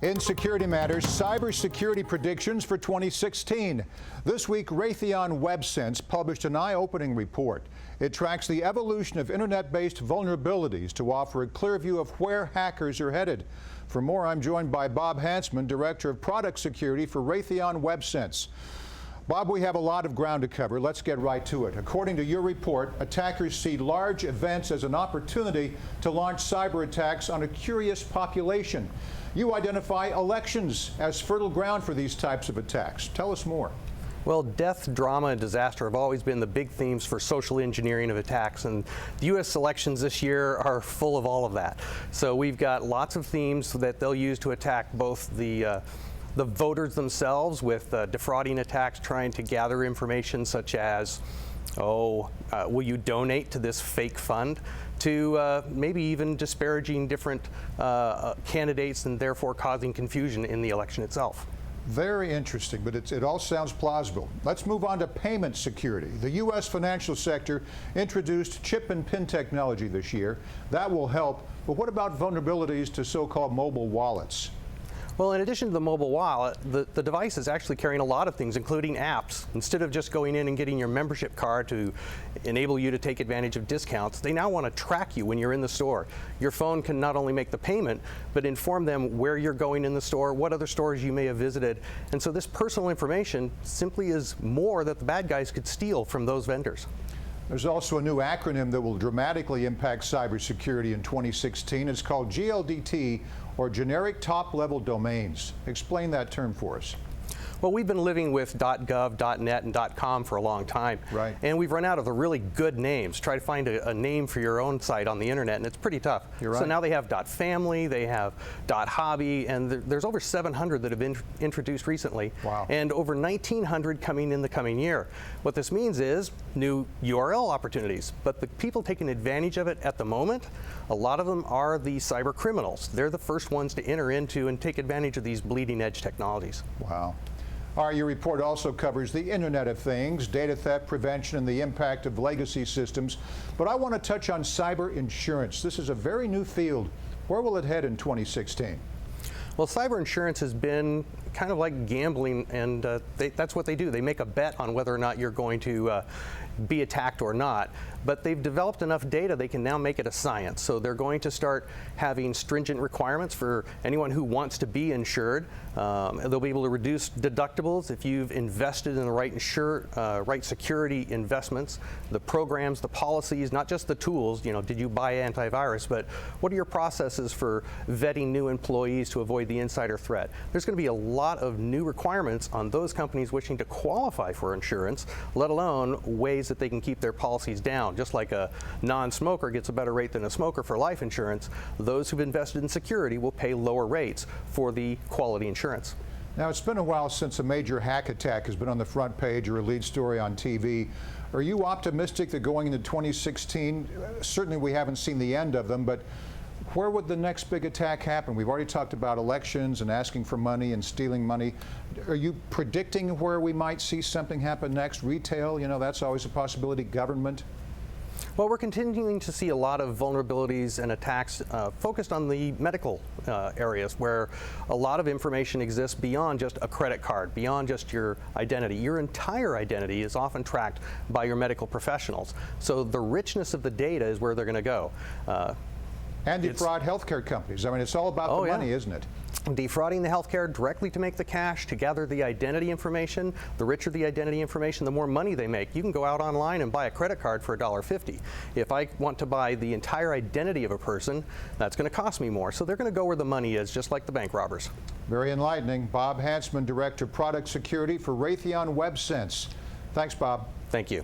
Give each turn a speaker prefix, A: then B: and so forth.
A: In security matters, cybersecurity predictions for 2016. This week, Raytheon Websense published an eye-opening report. It tracks the evolution of internet-based vulnerabilities to offer a clear view of where hackers are headed. For more, I'm joined by Bob Hansmann, Director of Product Security for Raytheon Websense. Bob, we have a lot of ground to cover. Let's get right to it. According to your report, attackers see large events as an opportunity to launch cyber attacks on a curious population. You identify elections as fertile ground for these types of attacks. Tell us more.
B: Well, death, drama, and disaster have always been the big themes for social engineering of attacks, and the U.S. elections this year are full of all of that. So we've got lots of themes that they'll use to attack both the voters themselves with defrauding attacks, trying to gather information such as, will you donate to this fake fund, to maybe even disparaging different candidates and therefore causing confusion in the election itself.
A: Very interesting, but it all sounds plausible. Let's move on to payment security. The U.S. financial sector introduced chip and PIN technology this year. That will help, but what about vulnerabilities to so-called mobile wallets?
B: Well, in addition to the mobile wallet, the device is actually carrying a lot of things, including apps. Instead of just going in and getting your membership card to enable you to take advantage of discounts, they now want to track you when you're in the store. Your phone can not only make the payment, but inform them where you're going in the store, what other stores you may have visited. And so this personal information simply is more that the bad guys could steal from those vendors.
A: There's also a new acronym that will dramatically impact cybersecurity in 2016. It's called GLDT, or Generic Top-Level Domains. Explain that term for us.
B: Well, we've been living with .gov, .net, and .com for a long time.
A: Right.
B: And we've run out of the really good names. Try to find a name for your own site on the internet, and it's pretty tough.
A: You're right.
B: So now they have .family, they have .hobby, and there's over 700 that have been introduced recently.
A: Wow.
B: And over 1,900 coming in the coming year. What this means is new URL opportunities. But the people taking advantage of it at the moment, a lot of them are the cyber criminals. They're the first ones to enter into and take advantage of these bleeding edge technologies.
A: Wow. All right, your report also covers the Internet of Things, data theft prevention, and the impact of legacy systems. But I want to touch on cyber insurance. This is a very new field. Where will it head in 2016?
B: Well, cyber insurance has been kind of like gambling, and that's what they do. They make a bet on whether or not you're going to be attacked or not. But they've developed enough data, they can now make it a science. So they're going to start having stringent requirements for anyone who wants to be insured. They'll be able to reduce deductibles if you've invested in the right security investments, the programs, the policies, not just the tools. You know, did you buy antivirus, but what are your processes for vetting new employees to avoid the insider threat? There's going to be a lot of new requirements on those companies wishing to qualify for insurance, let alone ways that they can keep their policies down. Just like a non-smoker gets a better rate than a smoker for life insurance, those who've invested in security will pay lower rates for the quality insurance.
A: Now, it's been a while since a major hack attack has been on the front page or a lead story on TV. Are you optimistic that going into 2016, certainly we haven't seen the end of them, but where would the next big attack happen? We've already talked about elections and asking for money and stealing money. Are you predicting where we might see something happen next? Retail, you know, that's always a possibility. Government?
B: Well, we're continuing to see a lot of vulnerabilities and attacks focused on the medical areas, where a lot of information exists beyond just a credit card, beyond just your identity. Your entire identity is often tracked by your medical professionals. So the richness of the data is where they're going to go.
A: And defraud healthcare companies. I mean, it's all about the money, isn't it?
B: Defrauding the healthcare directly to make the cash, to gather the identity information. The richer the identity information, the more money they make. You can go out online and buy a credit card for $1.50. If I want to buy the entire identity of a person, that's going to cost me more. So they're going to go where the money is, just like the bank robbers.
A: Very enlightening. Bob Hansmann, Director of Product Security for Raytheon Websense. Thanks, Bob.
B: Thank you.